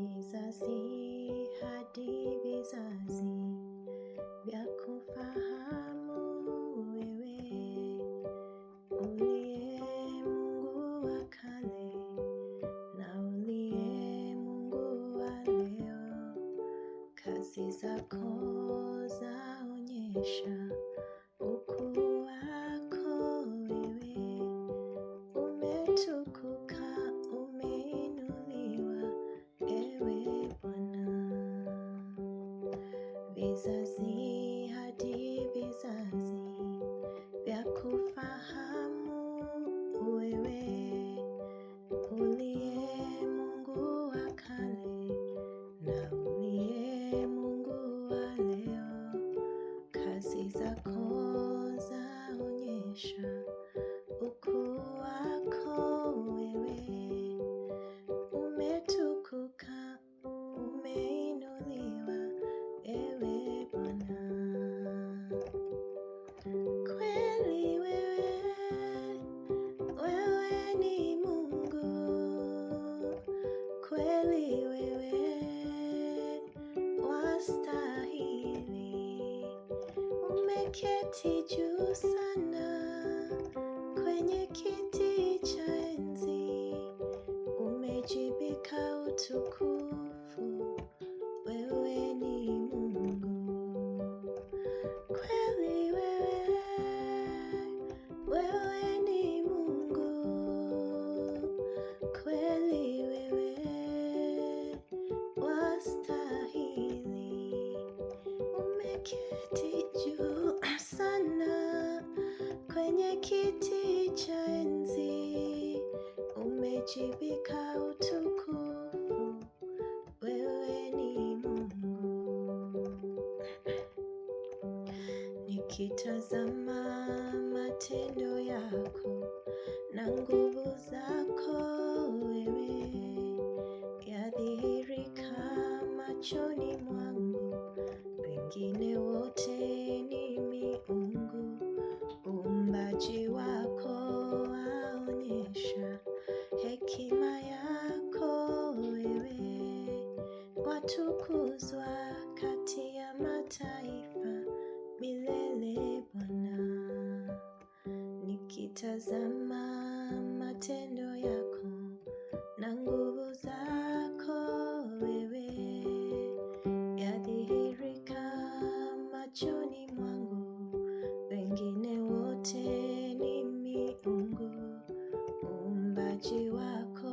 Vizazi hadi vizazi vya kufahamu wewe, uliye Mungu wa kale na uliye Mungu wa leo. Kazi zako zaonyesha ukuu wako wewe, umetukuka, umeinuliwa ewe Bwana. Vizazi hadi vizazi vya kufahamu wewe, uliye Mungu wa kale na uliye Mungu wa leo. Kazi zako zaonyesha ukuu wako wewe, umetukuka, umeinuliwa ewe Bwana. Kweli wewe ni Mungu, kweli wewe wastahili. Umeketi juu sana kwenye kiti cha enzi, umejivika utukufu, wewe ni Mungu. Kweli wewe ni Mungu, kweli wewe wastahili. Umeketi juu sana kwenye kiti cha enzi, umejivika utukufu, wewe ni Mungu. Nikitazama matendo yako na nguvu zako wewe, yadhihirika machoni mwangu, wengine wote ni miungu. Uumbaji wako waonyesha hekima yako wewe, watukuzwa kati ya mataifa milele Bwana. Nikitazama matendo yako na nguvu zako wewe, yadhihirika machoni mwangu, wengine wote ni miungu. Uumbaji wako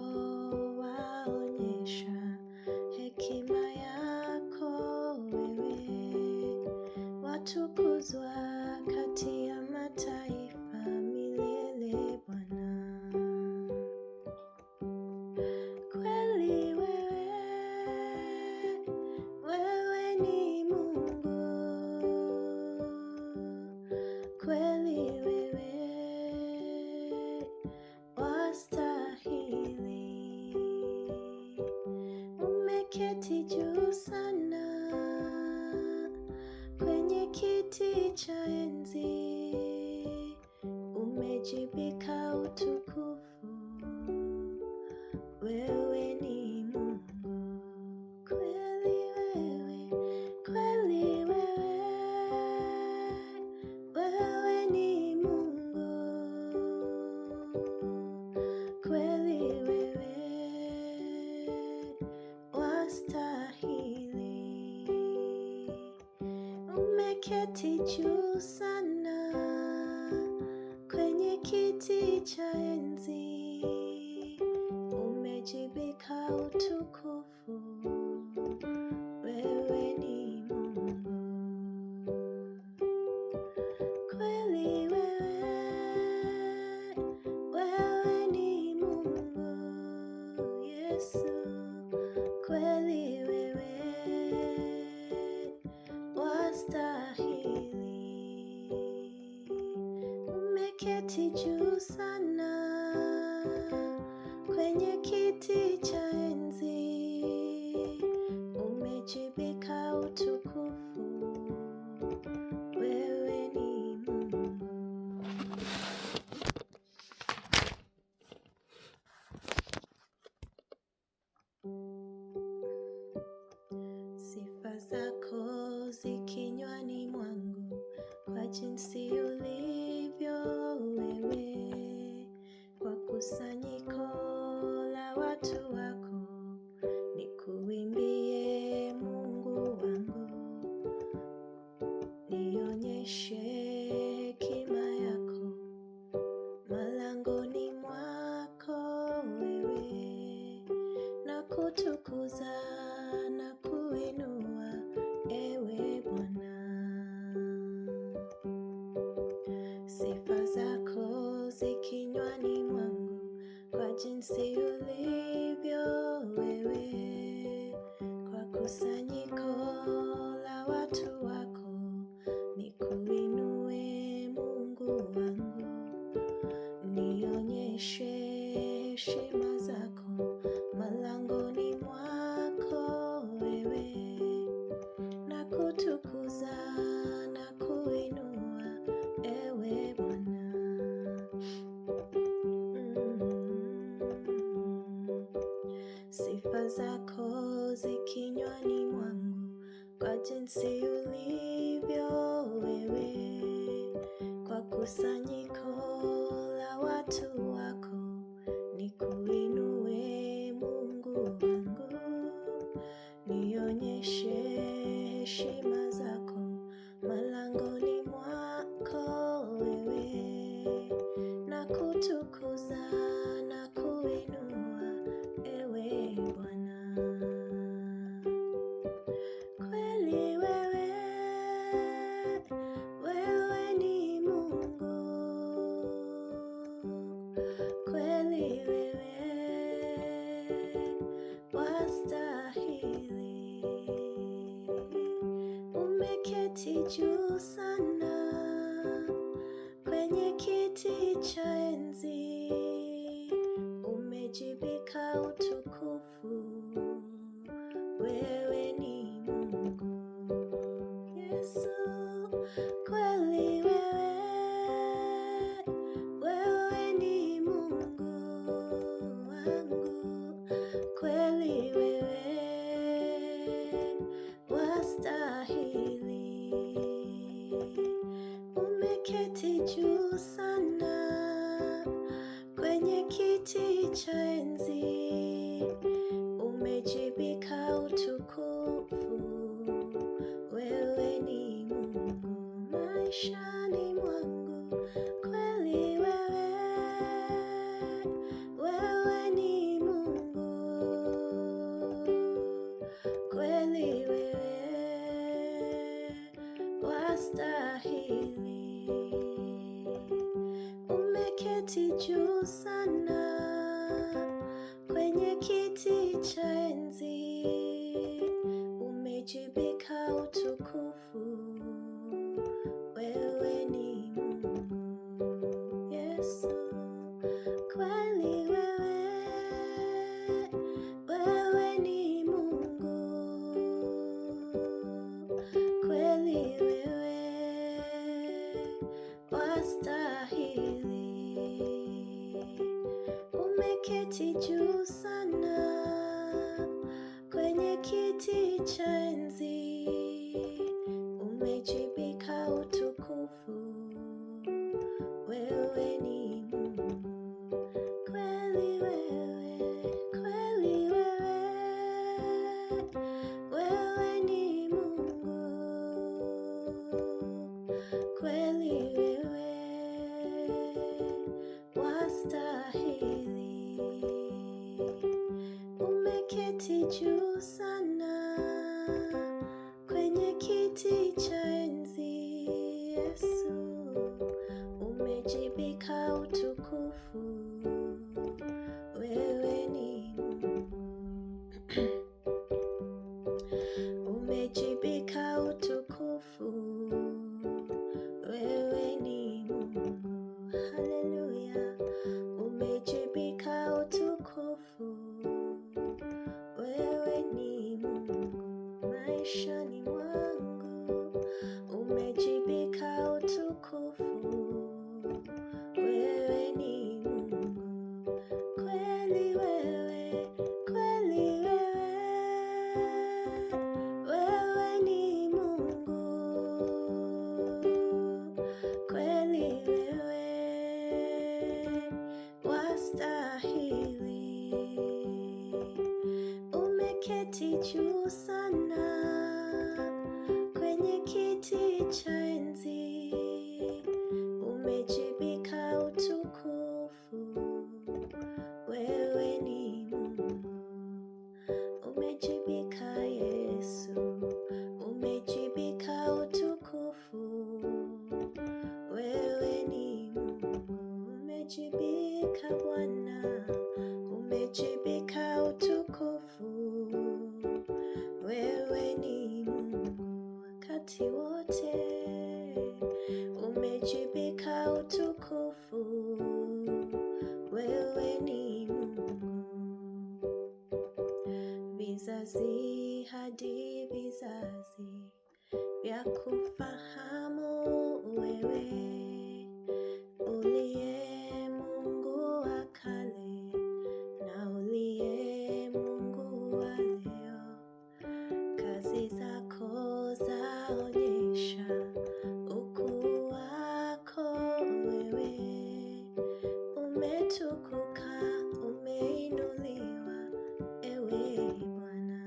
waonyesha hekima yako wewe, watukuzwa kati ya mataifa milele Bwana. Kweli wewe ni Mungu, kweli wewe wastahili. Umeketi juu sana kwenye kiti cha enzi, umejivika utukufu, wewe ni Mungu. Kweli wewe ni Mungu, kweli wewe wastahili. Umeketi juu sana kwenye kiti cha enzi, umejivika utukufu, wewe ni Mungu. Kweli wewe ni Mungu, Yesu. Kweli wewe wastahili. Umeketi juu sana kwenye kiti cha enzi, umejivika utukufu, wewe ni Mungu. kinywani mwangu kwa jinsi ulivyo wewe, kwa kusanyiko la watu wako nikuinue Mungu wangu, nionyeshe heshima zako malangoni mwako wewe, na kutukuza na kuinua ewe Bwana. Sifa zako zikinywani mwangu kwa jinsi ulivyo wewe, kwa kusanyiko la watu wako nikuinue Mungu wangu, nionyeshe heshima zako malangoni mwako wewe, na kutukuza na kuinua ewe Bwana. Kweli wewe, wewe ni Mungu. Kweli wewe wastahili. Umeketi juu sana kwenye kiti cha enzi, umejivika utukufu. Wewe ni Mungu Yesu. Kweli wewe, wewe ni Mungu wangu. Kweli wewe wastahili. Umeketi juu sana kwenye kiti cha enzi, umejivika utukufu. Wewe ni Mungu maishani mwangu. Kweli wewe, wewe ni Mungu. Kweli wewe wastahili. Umeketi juu sana kwenye kiti cha enzi, umejivika utukufu. Wewe ni Mungu Yesu. Kweli wewe, wewe ni Mungu. Kweli wewe wastahili. Umeketi juu sana kwenye kiti cha enzi, umejivika utukufu. Wewe ni Mungu. Kweli wewe, kweli wewe, wewe ni Mungu. Kweli wewe wastahili. Umeketi juu sana kwenye kiti cha enzi, Yesu, umejivika utukufu. Wewe ni Mungu. Umejivika utukufu. Wewe ni Mungu. Haleluya. Umejivika utukufu. Wewe ni Mungu maishani mwangu. Umejivika utukufu. Wewe ni Mungu. Kweli wewe, kweli wewe, wewe ni Mungu. Kweli wewe wastahili. Umeketi juu sana kwenye kiti cha enzi, umejivika utukufu. Wewe ni Mungu. Umejivika Yesu, umejivika utukufu. Wewe ni Mungu. Umejivika umejibika Bwana, umejibika utukufu. Wewe ni Mungu wakati wote, umejibika utukufu. Wewe ni Mungu, vizazi hadi vizazi vyakufahamu wewe, uliye Mungu wa kale na uliye Mungu wa leo. Kazi zako zaonyesha ukuu wako wewe, umetukuka, umeinuliwa ewe Bwana.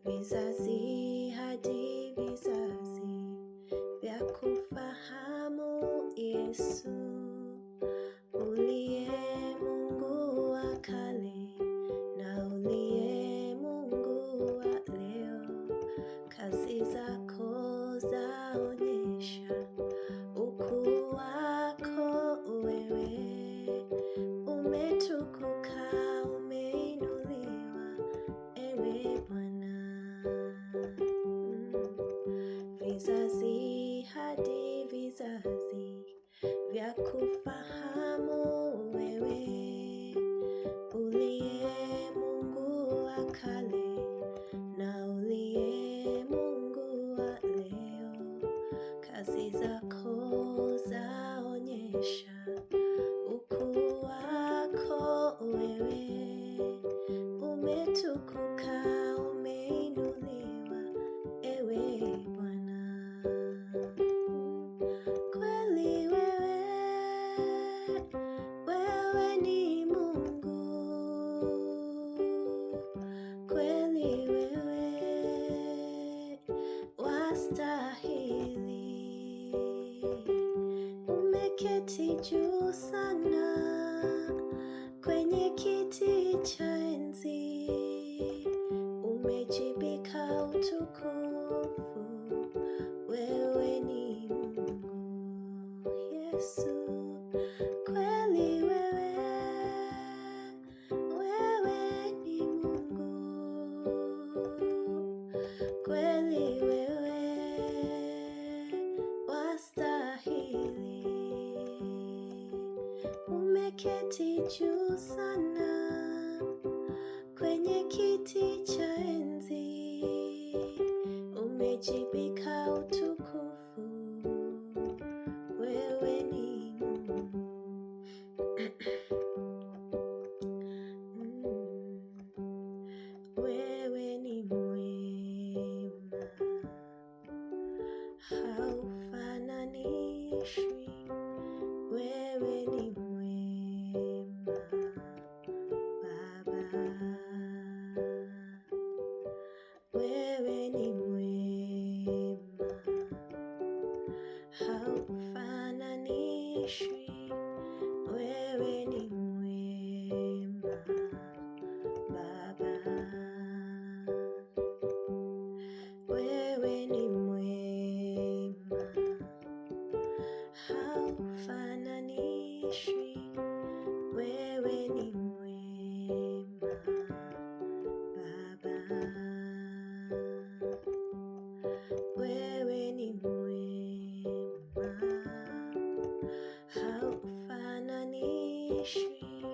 Vizazi hadi vizazi vyakufahamu Yesu, uliye Mungu wa kale na uliye Mungu wa leo. Kazi zako zaonyesha ukuu wako wewe, umetukuka, umeinuliwa ewe Bwana. Vizazi hadi vizazi vyakufahamu wewe, uliye Mungu wa kale na uliye Mungu wa leo. Kazi zako zaonyesha ukuu wako wewe, umetukuka, umeinuliwa ewe Bwana. Kweli wewe ni Mungu, kweli wewe wastahili. Umeketi juu sana kwenye kiti cha enzi, umejibika utukufu. Wewe ni Mungu Yesu, kweli wewe ni Mungu, kweli wewe wastahili. Umeketi juu sana kwenye kiti cha enzi, umejibika utukufu. Wewe ni Mungu. Wewe ni mwema, haufananishwi. Wewe ni mwema Baba, wewe ni mwema, haufananishwi. Wewe ni mwema Baba, wewe ni mwema, haufananishwi. Wewe ni mwema Baba, wewe ni mwema, haufananishwi.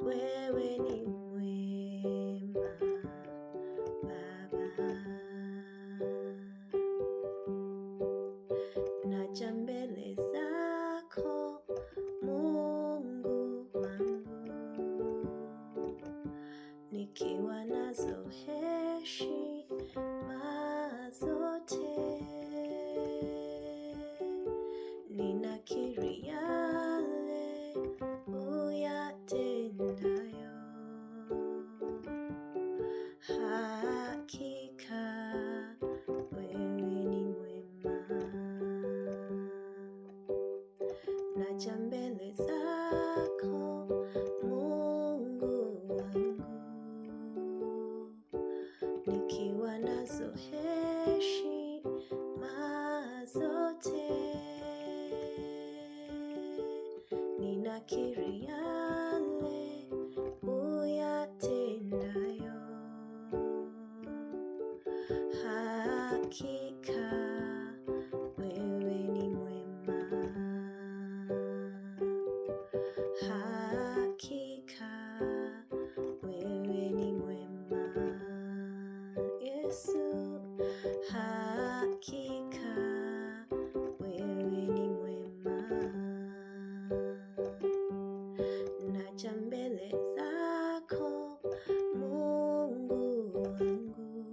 Wewe ni mwema Baba. Naja mbele zako Mungu wangu, nikiwa nazo heshima zote, ninakiri yale uyatendayo. Hakika wewe ni mwema. Naja mbele zako Mungu wangu, nikiwa nazo heshima zote, ninakiri yale uyatendayo. Hakika wewe ni mwema, hakika wewe ni mwema Yesu, hakika wewe ni mwema. Naja mbele zako Mungu wangu,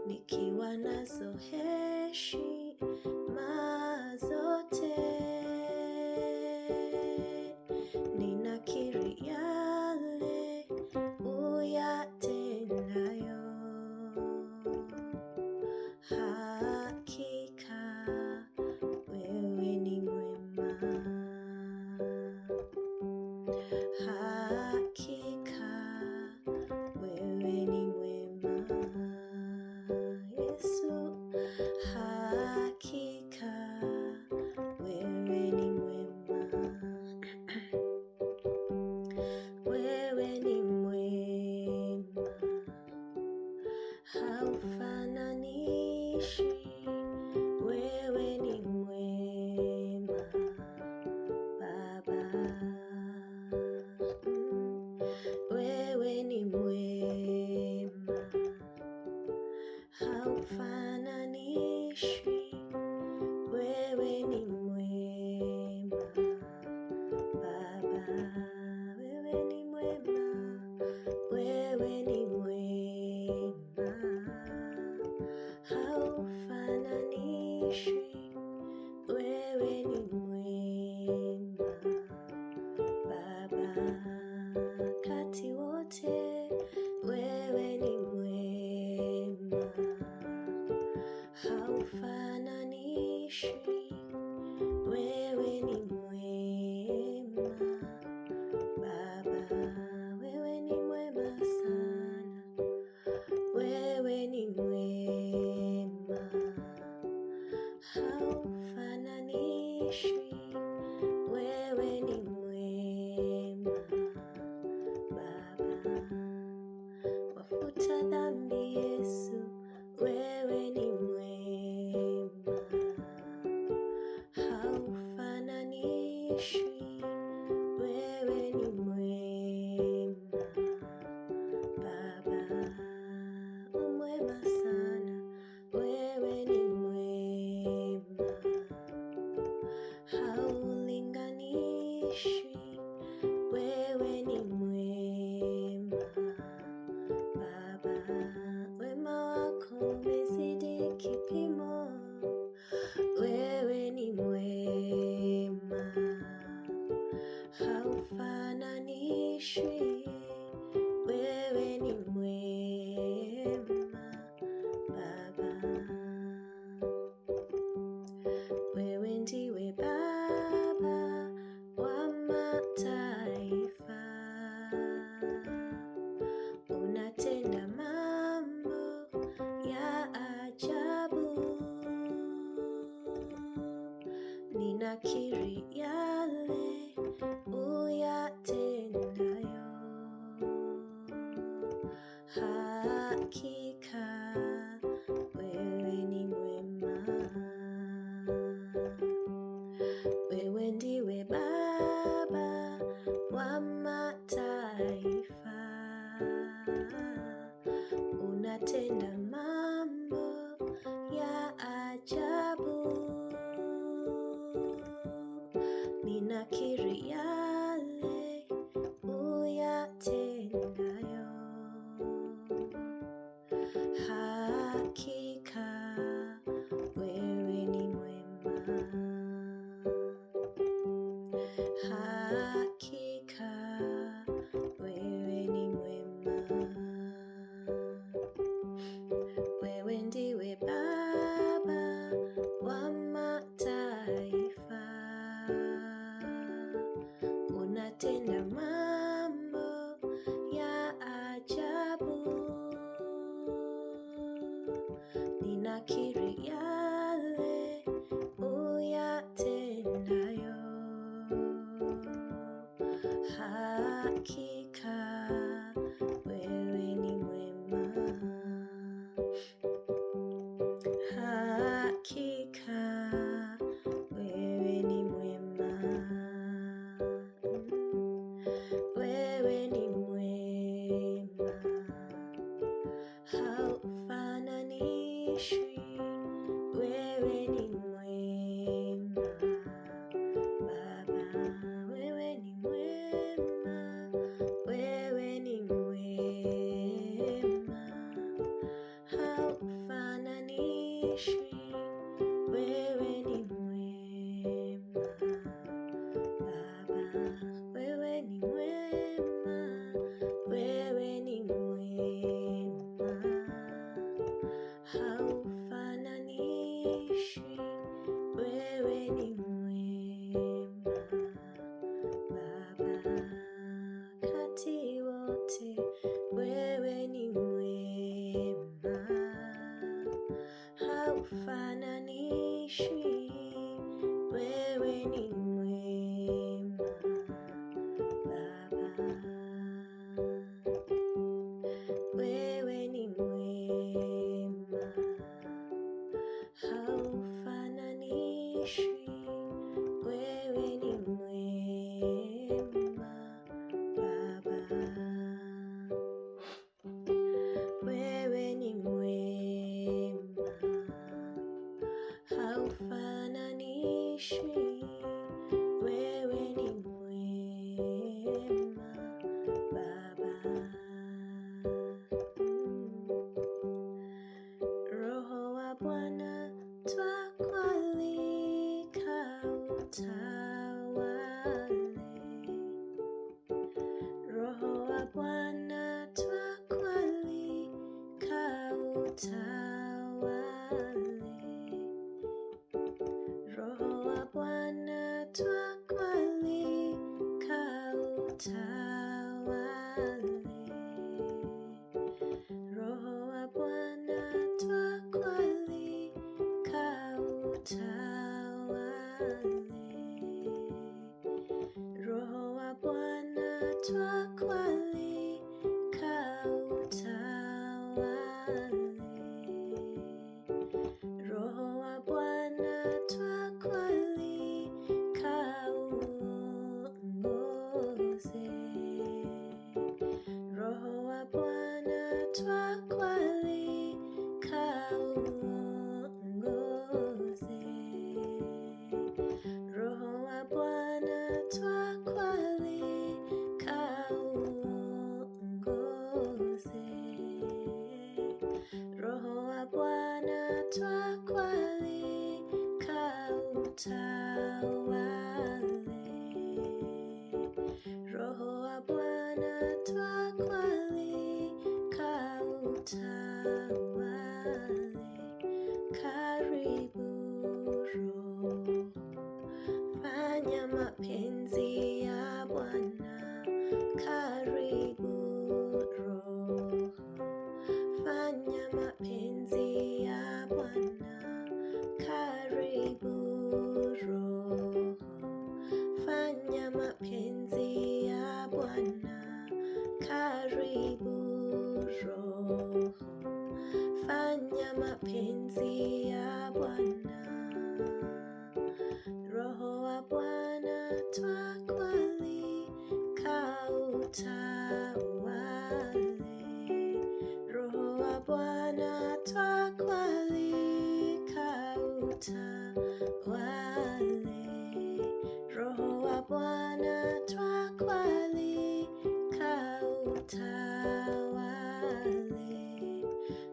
nikiwa nazo heshima zote, ninakiri yale uyatendayo. Hakika wewe ni mwema, hakika wewe ni mwema Yesu, hakika wewe ni mwema. Wewe ni mwema, haufananishi. Wewe ni mwema Baba, wewe ni mwema, haufananishwi. Wewe ni mwema Baba, wewe ni mwema, wewe ni mwema, haufananishwi. Wewe ni mwema Baba, wakati wote. Wewe ni mwema, haufananishwi. Wewe ni mwema Baba, wewe ni mwema sana. Wewe ni mwema, haufananishwi. Wewe ni mwema Baba, wafuta dhambi Yesu. Wewe ni mwema, haufananishwi. Wewe ni mwema Baba, umwema sana. Wewe ni mwema, haulinganishwi. Wewe ni mwema Baba, wema wako umezidi kipimo. Wewe ni mwema, haufananishwi. Wewe ni mwema Baba, wewe ndiwe Baba wa mataifa, unatenda mambo ya ajabu. Ninakiri yale uyatendayo. Hakika wewe ni mwema, wewe ndiwe Baba wa mataifa, unatenda mambo ya ajabu. Ninakiri yale uyatendayo. Hakika wewe ni mwema, hakika wewe ni mwema, wewe ndiwe Baba wa mataifa, unatenda mambo ya ajabu. Ninakiri yale uyatendayo. ni mwema Baba, wewe ni mwema, haufananishwi. Wewe ni mwema Baba, wewe ni mwema, haufananishwi. Wewe ni mwema Baba. Roho wa Bwana twakualika utawale. Roho wa Bwana twakualika utawale. Roho wa Bwana twakualika utawale. Roho wa Bwana twakualika utawale. Roho wa Bwana twakualika utawale. Roho wa Bwana twakualika uongoze. Roho wa Bwana twakualika uongoze. Roho wa Bwana twakualika uongoze. Roho wa Bwana twakualika utawale. Roho wa Bwana twakualika utawale. Karibu Roho, fanya mapenzi ya Bwana. Karibu Roho, fanya mapenzi ya Bwana. Karibu Roho, fanya mapenzi ya Bwana. Karibu Roho, fanya mapenzi ya Bwana. Roho wa Bwana twakualika utawale. Roho wa Bwana twakualika utawale. Roho wa Bwana twakualika utawale.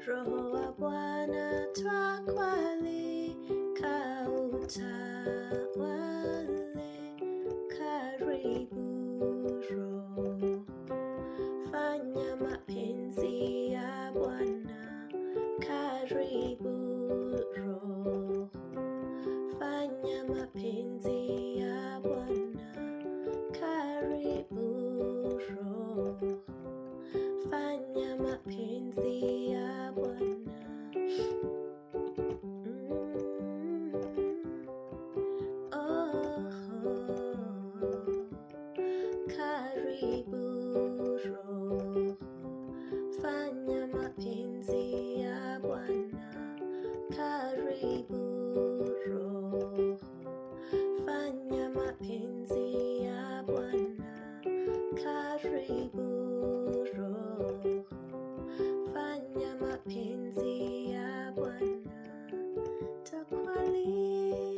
Roho wa Bwana twakualika utawale. Karibu Roho, fanya mapenzi ya Bwana. Karibu Roho, fanya mapenzi ya Bwana. Karibu Roho, fanya mapenzi ya Bwana. Karibu Roho, fanya mapenzi ya Bwana. Karibu Roho, fanya mapenzi ya Bwana. Karibu Roho, fanya mapenzi ya Bwana. Twakualika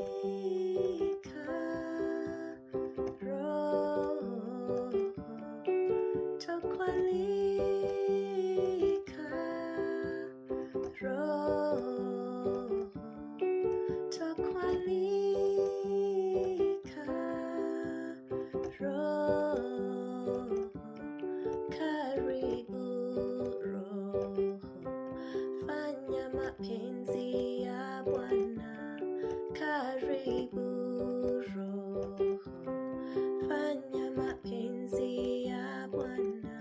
Roho, twakualika Roho, twakualika Roho. Karibu Roho, fanya mapenzi ya Bwana. Karibu Roho, fanya mapenzi ya Bwana.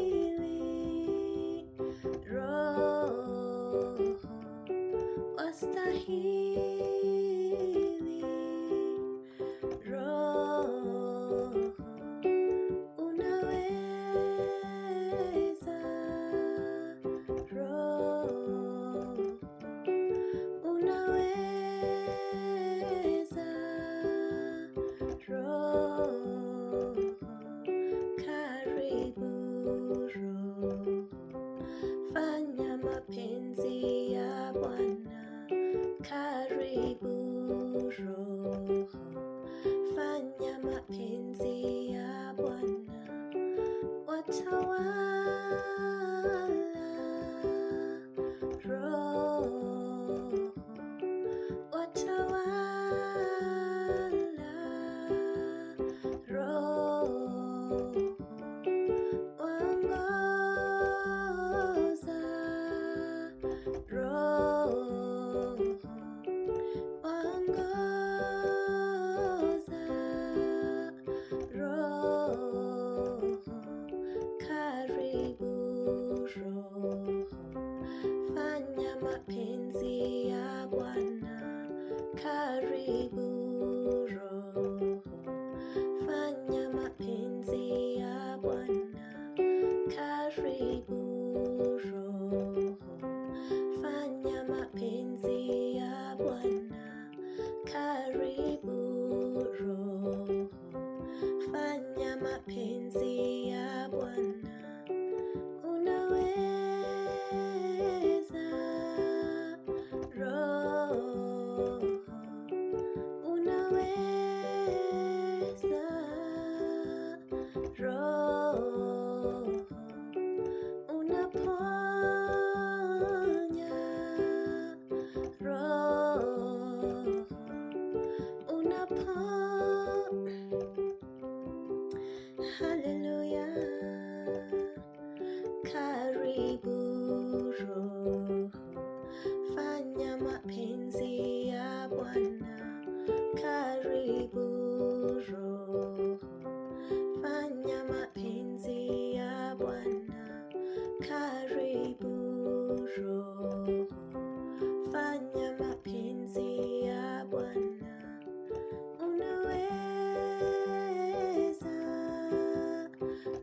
Wastahili Roho, wastahili karibu Roho, fanya mapenzi ya Bwana, watawala Roho, watawala Roho, waongoza Roho, waongoza Roho, karibu Roho, fanya mapenzi ya Bwana, karibu Roho, fanya mapenzi ya Bwana, karibu Roho, fanya mapenzi ya Bwana, karibu Roho, fanya mapenzi ya Bwana. Unaweza Roho, unaweza Roho, unaponya Roho, haleluya, karibu Roho, fanya mapenzi ya Bwana, karibu Roho, fanya mapenzi ya Bwana, karibu Roho, fanya mapenzi ya Bwana. Unaweza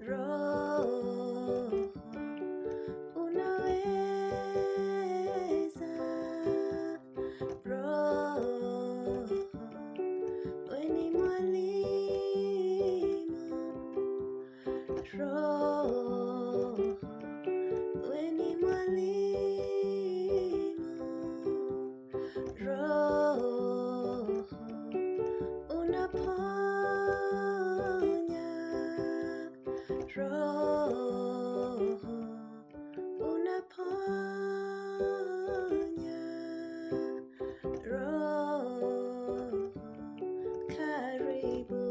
Roho, unaweza Roho, wewe ni mwalimu Roho, wewe ni mwalimu Roho, unaponya Roho, unaponya Roho, karibu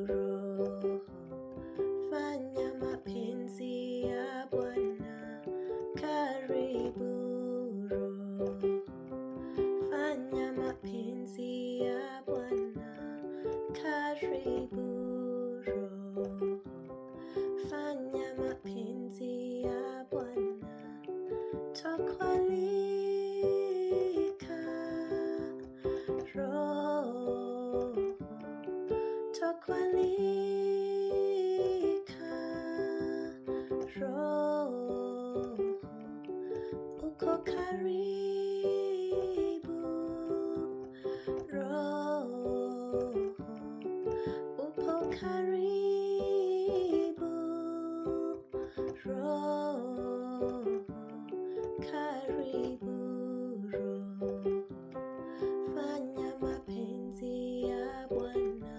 Roho, fanya mapenzi ya Bwana, karibu Roho, fanya mapenzi ya Bwana, karibu Roho, fanya mapenzi ya Bwana, twakualika Roho, twakualika Roho, uko karibu Roho, upo karibu Roho, karibu Roho, fanya mapenzi ya Bwana,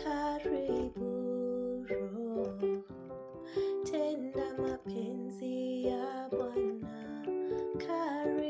karibu Roho, tenda mapenzi ya Bwana, karibu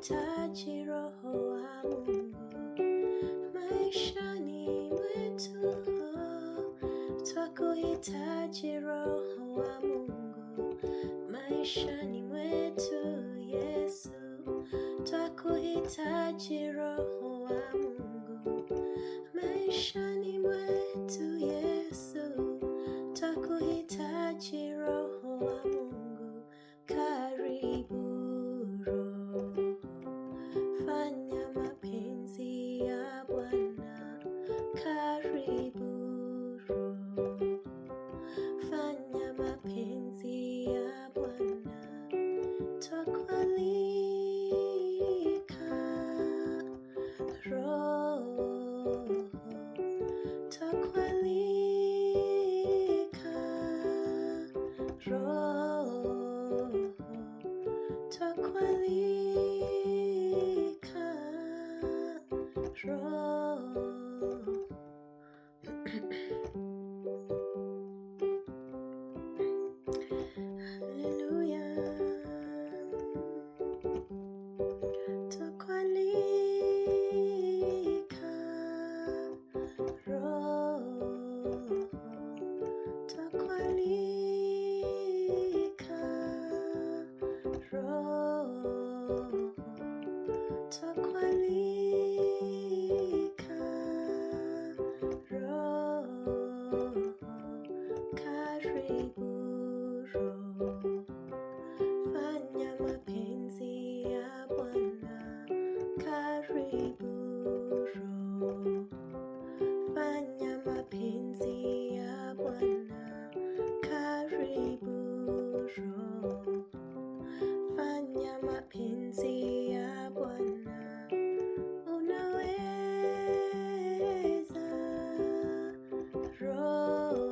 twakuhitaji Roho wa Mungu maishani mwetu, twakuhitaji Roho wa Mungu maishani mwetu. Yesu, twakuhitaji Roho wa Mungu maishani mwetu. Yesu, twakuhitaji Roho wa Mungu. Karibu Roho, fanya mapenzi ya Bwana. Karibu Roho, fanya mapenzi ya Bwana. Twakualika Roho, twakualika Roho, twakualika Roho. Haleluya, twakualika Roho, twakualika Roho, twakualika Roho. Karibu Roho, fanya mapenzi ya Bwana. Karibu Roho, fanya mapenzi ya Bwana. Karibu Roho, fanya mapenzi ya Bwana. Unaweza Roho,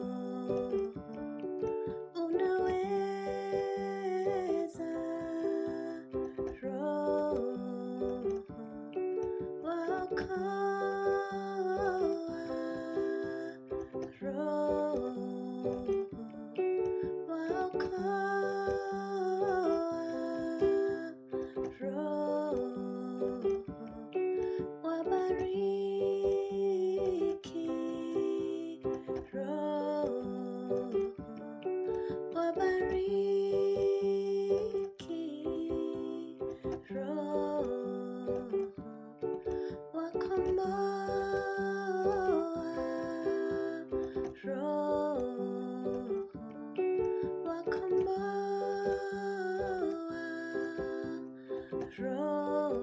unaweza Roho, waokoa Roho, waokoa Roho, wabariki Roho, wabariki Roho, wakomboa Roho, wakomboa Roho,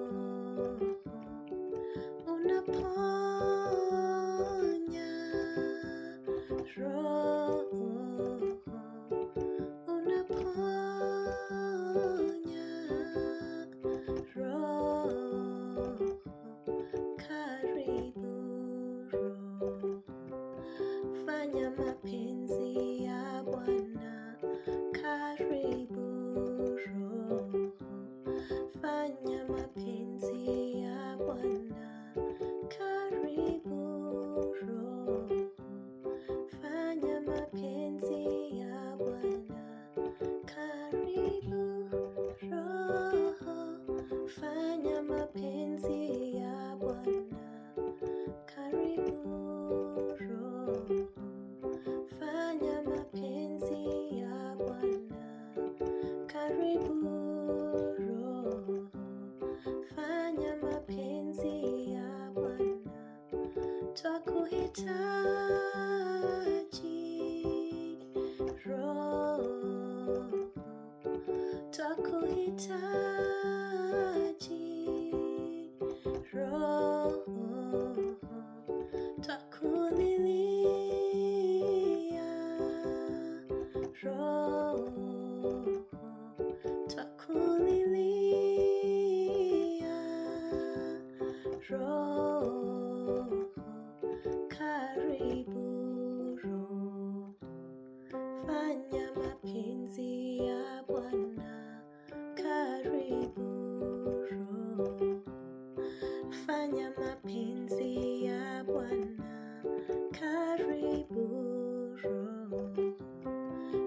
unaponya Roho, unaponya Roho. Karibu Roho, fanya mapenzi ya Bwana. Karibu Roho, fanya mapenzi ya Bwana. Karibu Roho, fanya mapenzi ya Bwana. Karibu Roho, fanya mapenzi ya Bwana. Karibu Roho, fanya mapenzi ya Bwana. Karibu Roho, fanya mapenzi ya Bwana. Twakuhitaji Roho, twakuhitaji Roho, twakulilia Roho, twakulilia Roho. Karibu Roho, fanya mapenzi ya Bwana. Karibu Roho, fanya mapenzi ya Bwana. Karibu Roho,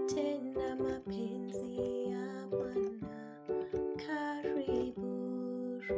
tenda mapenzi ya Bwana. Karibu Roho.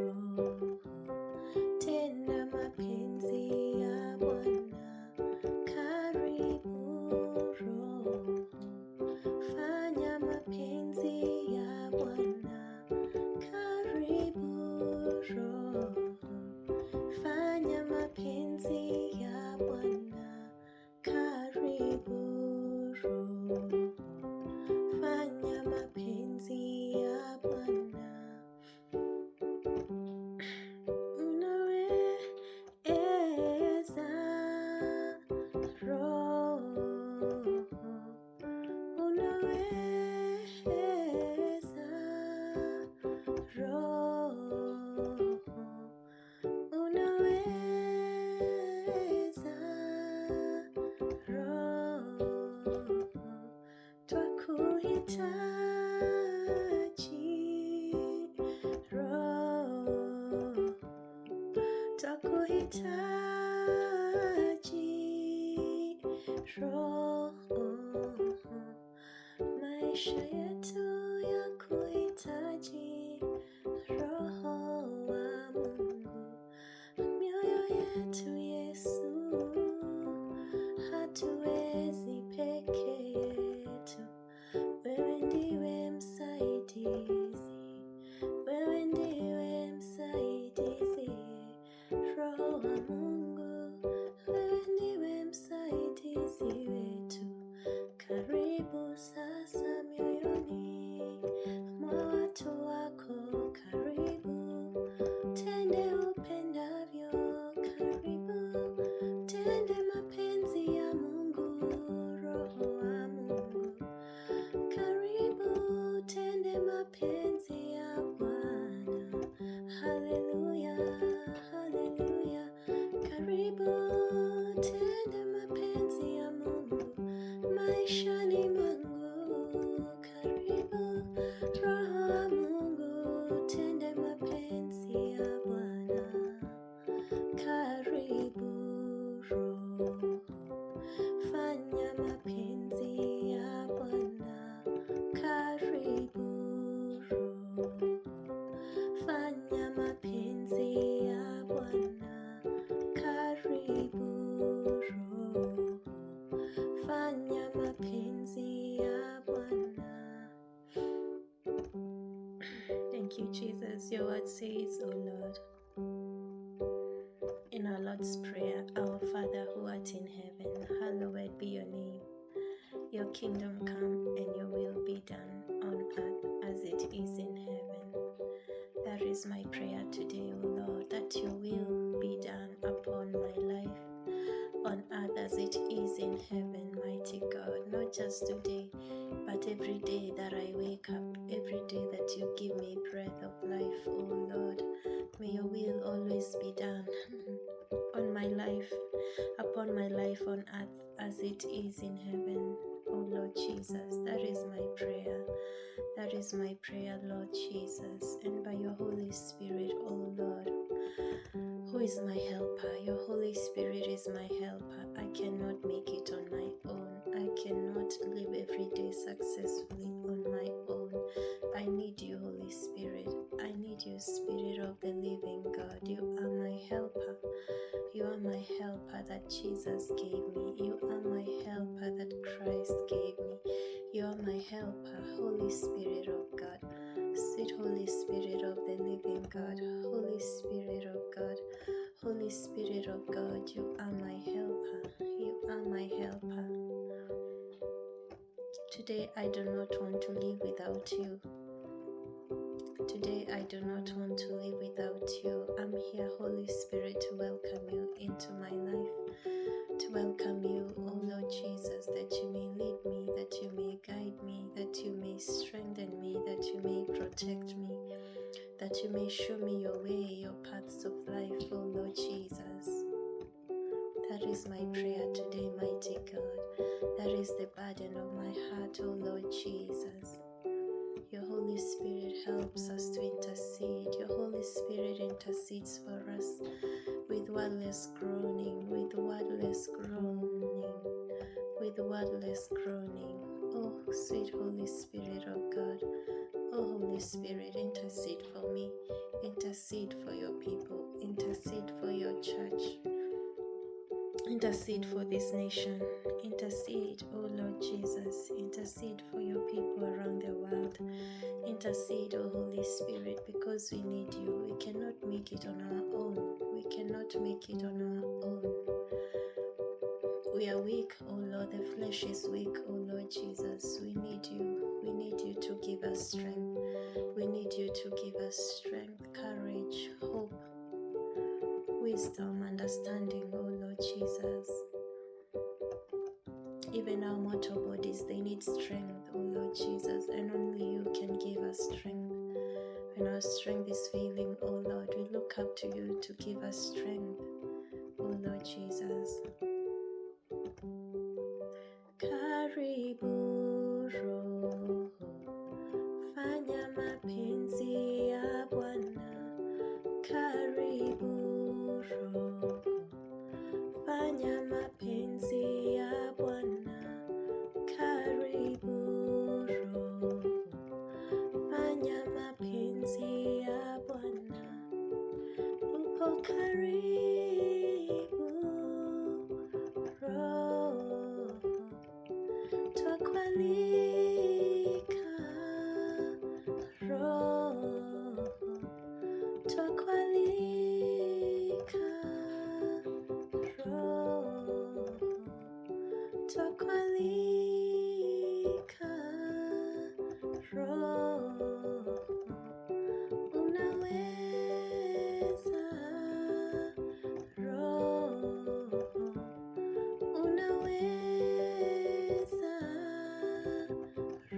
Thank you, Jesus. Your word says, O Lord, in our Lord's Prayer, Our Father who art in heaven, hallowed be your name. Your kingdom come and your will be done on earth as it is in heaven. That is my prayer today, O Lord, that your will be done upon my life on earth as it is in heaven, mighty God. Not just today, but every day that I wake up, every day that you give me breath of life, oh Lord. May your will always be done on my life, upon my life on earth as it is in heaven, oh Lord Jesus. That is my prayer. That is my prayer, Lord Jesus. And by your Holy Spirit, oh Lord, who is my helper? Your Holy Spirit is my helper. I cannot make it on my own. I cannot live every day successfully on my own. I need you, Holy Spirit. I need you, Spirit of the living God. You are my helper. You are my helper that Jesus gave me. You are my helper that Christ gave me. You are my helper, Holy Spirit of God. Sweet Holy Spirit of the living God. Holy Spirit of God. Holy Spirit of God, you are my helper. You are my helper. Today I do not want to live without you. Today I do not want to live without you. I'm here, Holy Spirit, to welcome you into my life. To welcome you, oh Lord Jesus, that you may lead me, that you may guide me, that you may strengthen me, that you may protect me, that you may show me your way, your paths of life, oh Lord Jesus. That is my prayer today, mighty God. That is the burden of my heart, oh Lord Jesus. Your Holy Spirit helps us to intercede. Your Holy Spirit intercedes for us with wordless groaning, with wordless groaning, with wordless groaning. Oh, sweet Holy Spirit of God. Oh, Holy Spirit, intercede for me. Intercede for your people. Intercede for your church. Intercede for this nation. Intercede, oh Lord Jesus. Intercede for your people around the world. Intercede, oh Holy Spirit, because we need you. We cannot make it on our own. We cannot make it on our own. We are weak, oh Lord. The flesh is weak, oh Lord Jesus. We need you. We need you to give us strength. We need you to give us strength, courage, hope, wisdom, understanding, oh Lord Jesus. Even our mortal bodies, they need strength, oh Lord Jesus, and only you can give us strength. When our strength is failing, oh Lord, we look up to you to give us strength, oh Lord Jesus. Karibu Roho, fanya mapenzi ya Bwana. Karibu Roho, fanya mapenzi ya Bwana. Karibu Roho, fanya mapenzi ya Bwana. Upo karibu Roho, twakualika Roho, twakualika Roho, twakualika Roho. Unaweza Roho, unaweza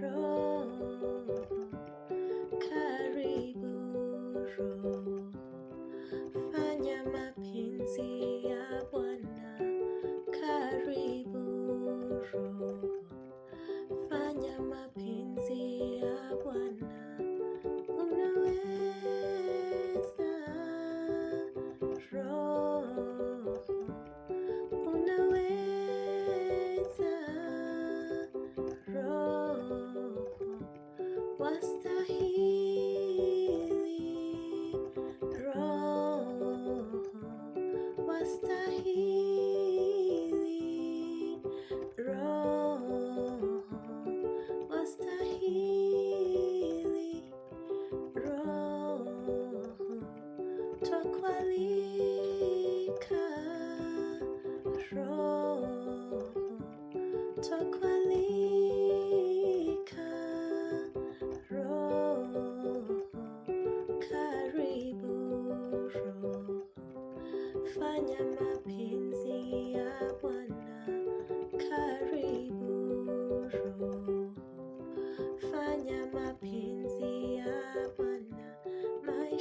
Roho. Karibu Roho, fanya mapenzi ya Bwana. Karibu Roho, fanya mapenzi ya Bwana. Unaweza Roho, unaweza Roho, wastahili Roho, wastahili Roho, wastahili Roho.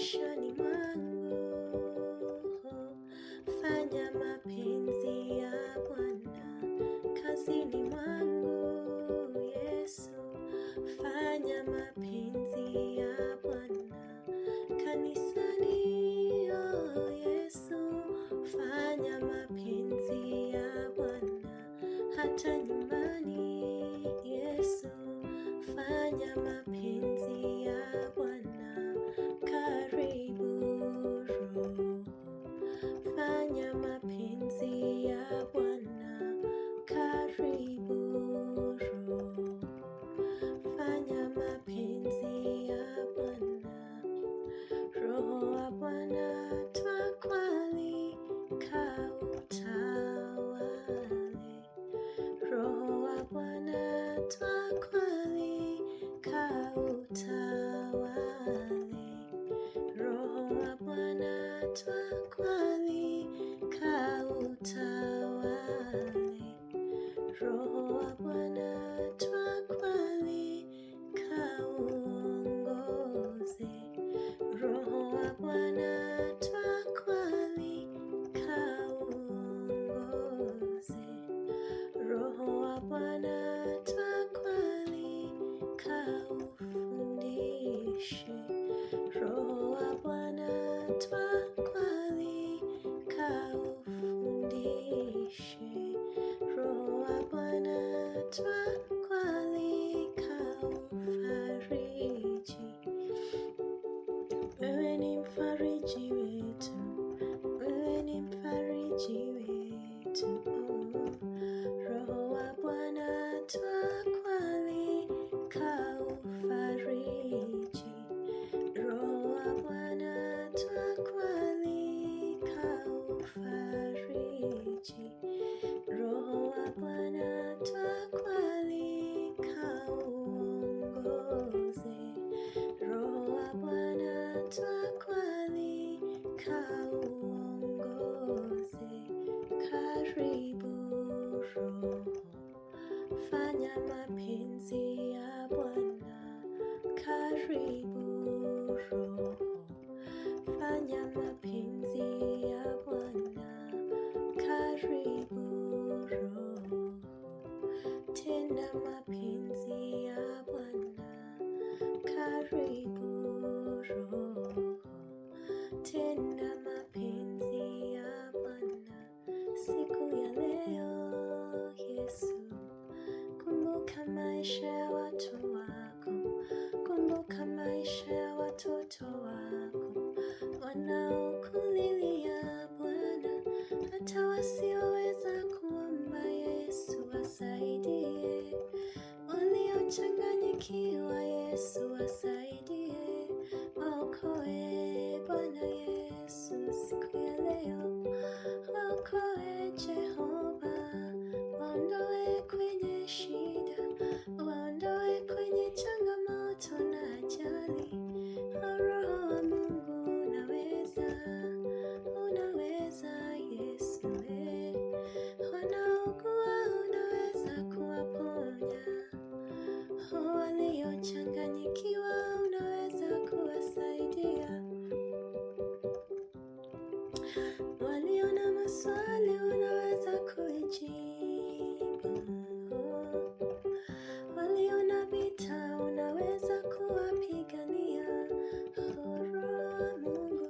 maishani mwangu. Fanya mapenzi ya Bwana kazini mwangu, Yesu. Fanya mapenzi ya Bwana kanisani, oh Yesu. Fanya mapenzi ya Bwana hata nyumbani, Yesu. Fanya mapenzi ya Bwana, karibu Roho. Fanya mapenzi ya Bwana, karibu Roho. Fanya mapenzi ya Bwana. Roho wa Bwana twakualika utawale. Roho wa Bwana twakualika utawale. Roho wa Bwana twakualika utawale. Roho wa Bwana twakualika uongoze. Roho wa Bwana twakualika uongoze. Roho wa Bwana twakualika ufundishe. Roho wa Bwana twakualika ufundishe. Roho wa Bwana twakualika ufariji. Wewe ni mfariji wetu, wewe ni mfariji wetu. Roho wa Bwana twakualika ufariji. Roho wa Bwana twakualika ufariji. Roho wa Bwana twakualika uongoze. Roho wa Bwana twakualika uongoze. Karibu Roho. Fanya mapenzi ya Bwana, karibu Roho. Fanya mapenzi ya Bwana, karibu Roho. Tenda mapenzi ya Bwana, karibu Roho. Tenda mapenzi ya Bwana siku ya leo, Yesu. Kumbuka maisha ya watu wako, kumbuka maisha ya watoto wako wanaokulilia Bwana, hata wasioweza kuomba, Yesu wasaidie. Waliochanganyikiwa, Yesu wasaidie, waokoe Bwana Yesu siku ya leo. Waokoe Jehova, waondoe kwenye shida, waondoe kwenye changamoto na ajali. Roho wa Mungu unaweza, unaweza Yesu. Wanaougua unaweza kuwaponya, waliochanganyikiwa unaweza kuwasaidia, walio na maswali unaweza kujibu, walio na vita unaweza kuwapigania. Roho wa Mungu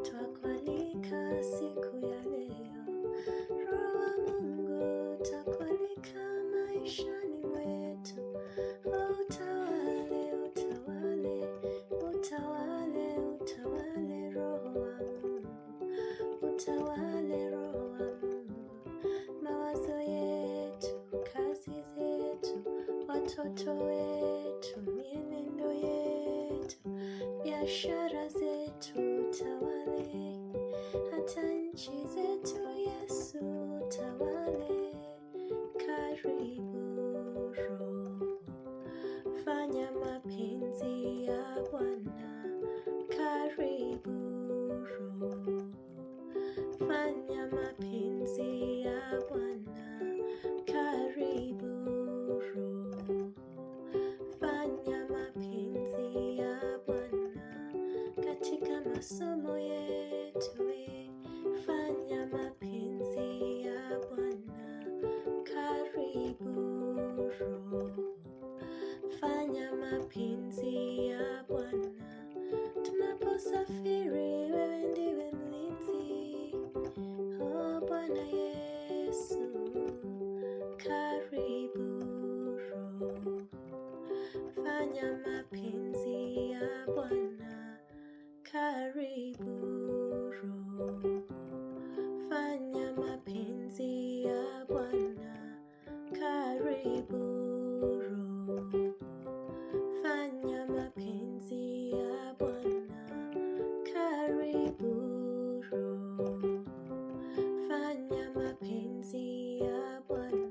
twakualika siku ya leo. Roho wa Mungu twakualika maishani mwetu. Utawale, utawale, utawale, utawale Roho wa Mungu. Utawale Roho wa Mungu, mawazo yetu, kazi zetu, watoto wetu, mienendo yetu, biashara zetu. Utawale hata nchi zetu, Yesu. Utawale, karibu Roho. Fanya mapenzi ya Bwana, karibu Roho. Fanya mapenzi ya Bwana, karibu Roho. Fanya mapenzi ya Bwana katika masomo yetu, fanya mapenzi ya Bwana. Karibu Roho, fanya mapenzi ya Bwana. Tunaposafiri wewe ndiwe mlinzi, oh Bwana Yesu. Karibu Roho, fanya mapenzi ya Bwana. Karibu Roho, fanya mapenzi ya Bwana. Karibu Roho, fanya mapenzi ya Bwana. Karibu Roho, fanya mapenzi ya Bwana.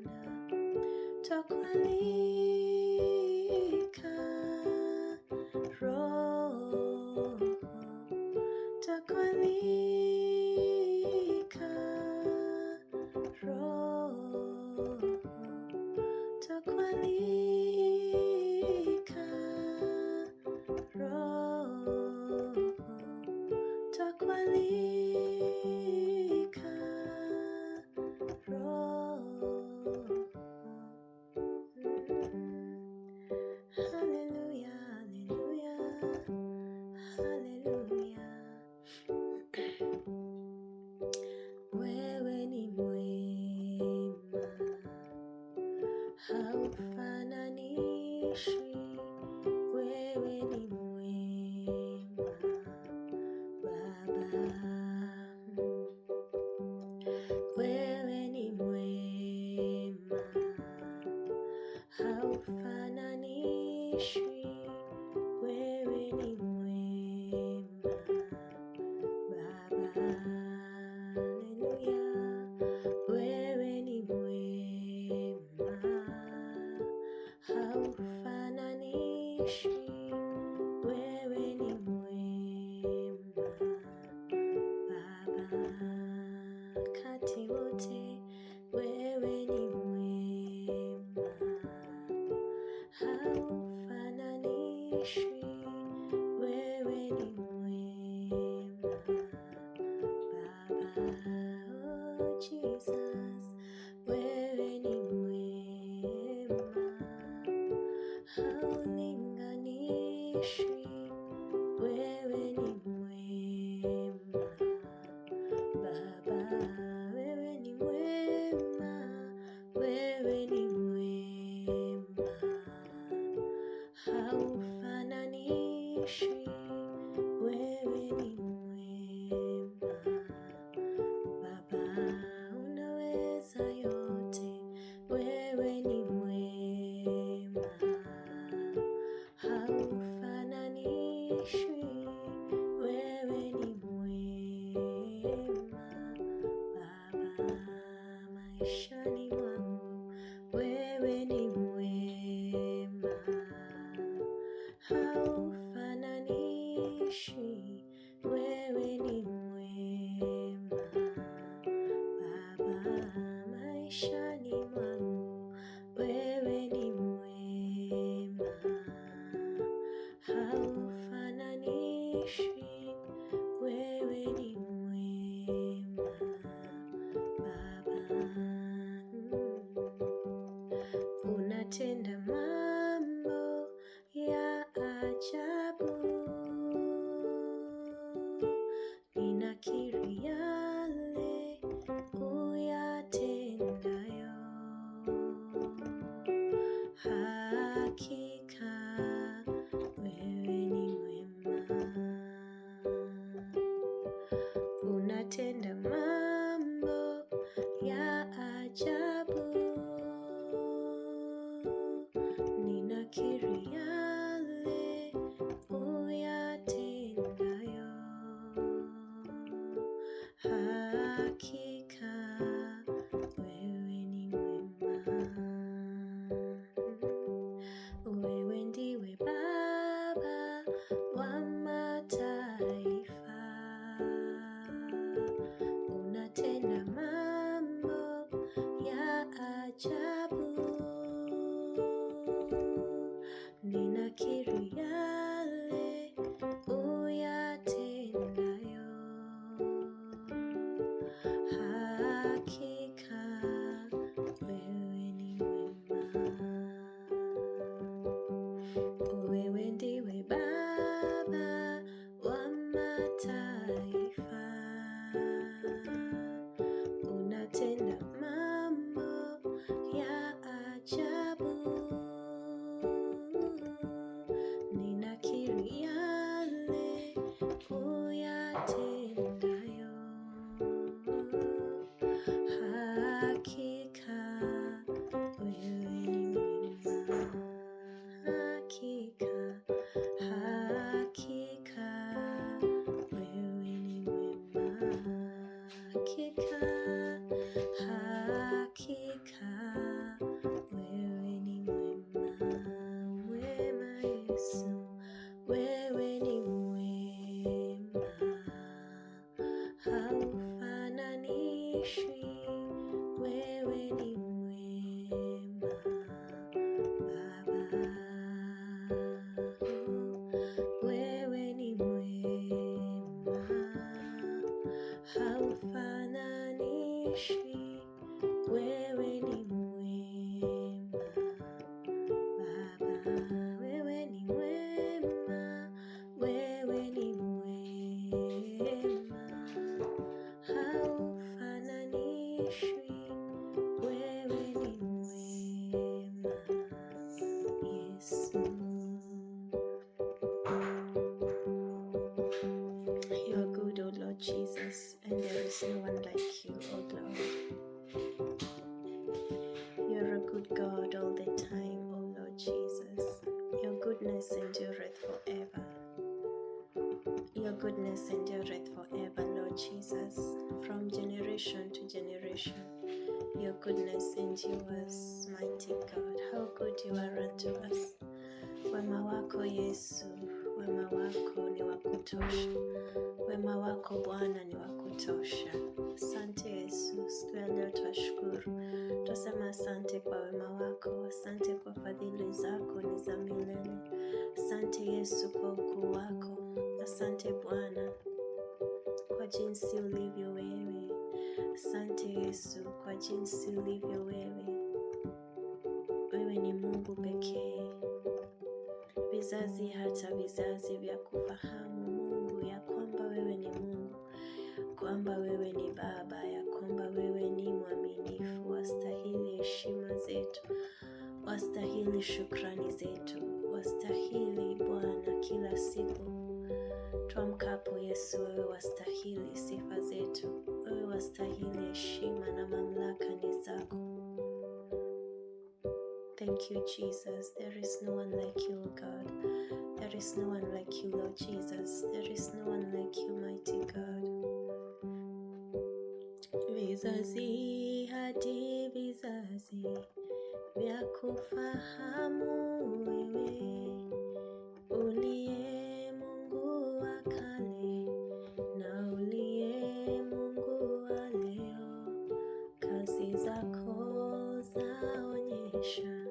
Twakualika Roho, twakualika Roho, twakualika Roho, twakualika Roho. Hallelujah, hallelujah, hallelujah. Wewe ni mwema, haufananishwi. Wewe ni mwema Baba, wewe ni mwema, haufananishwi. Wewe ni mwema Baba, haleluya. Wewe ni mwema, haufananishwi. Wewe ni mwema Baba, wakati wote. Wewe ni mwema, haufananishwi. Wewe ni mwema Baba, oh Jesus. Wewe ni mwema, haulinganishwi. Wewe ni mwema Baba, wewe ni mwema, wewe ni mwema, haufananishwi. Wewe ni mwema Baba, unaweza yote. Wewe ni mwema, haufananishwi. Wewe ni mwema Baba, maishani mwangu. Wewe ni mwema, haufananishwi. Wewe ni mwema Baba, maishani mwangu. Wewe ni mwema, haufananishwi. Wewe ni mwema Baba, unatenda mambo ya ajabu. Ninakiri yale uyatendayo, hakika wewe ni mwema. Unatenda mambo ya ajabu. Ninakiri yale uyatendayo, hakika wewe ni mwema. Wewe ndiwe Baba wa mataifa, unatenda mambo ya ajabu. Ninakiri yale uyatendayo, wewe ni mwema, haufananishwi. Wewe ni mwema Baba, wewe ni mwema, haufananishwi. Wewe ni mwema Baba, wewe ni mwema, wewe ni mwema, haufananishwi. Wewe ni mwema Yesu. You are good, O Lord Jesus, and there is no one like you, O Lord. You're a good God all the time, O Lord Jesus. Your goodness endureth forever. Your goodness endureth forever, Lord Jesus. From generation to generation, your goodness endures, mighty God. How good you are unto us. Wema wako Yesu, wema wako ni wa kutosha. Wema wako Bwana ni wa kutosha. Asante Yesu, siku ya leo twashukuru. Twasema asante kwa wema wako, asante kwa fadhili zako ni za milele. Asante Yesu kwa ukuu wako. Asante Bwana kwa jinsi ulivyo wewe. Asante Yesu kwa jinsi ulivyo wewe. Wewe ni Mungu pekee. Vizazi hata vizazi vya kufahamu Mungu ya kwamba wewe ni Mungu, kwamba wewe ni Baba, ya kwamba wewe ni mwaminifu. Wastahili heshima zetu, wastahili shukrani zetu, wastahili Bwana kila siku tuamkapo Yesu. Wewe wastahili sifa zetu, wewe wastahili heshima na mamlaka ni zako. Thank you, Jesus. There is no one like you, God. There is no one like you, Lord Jesus. There is no one like you, mighty God. Vizazi hadi vizazi vya kufahamu wewe, uliye Mungu wa kale na uliye Mungu wa leo. Kazi zako zaonyesha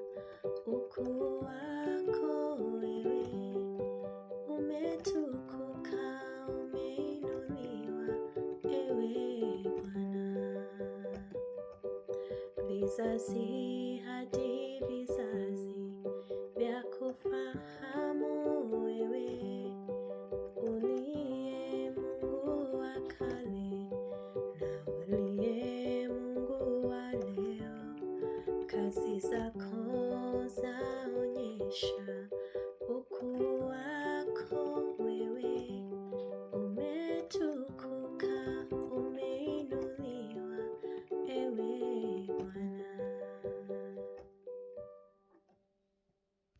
ukuu wako wewe. Umetukuka, umeinuliwa ewe Bwana. Vizazi hadi vizazi vya kufahamu wewe, uliye Mungu wa kale na uliye Mungu wa leo. Kazi zako zaonyesha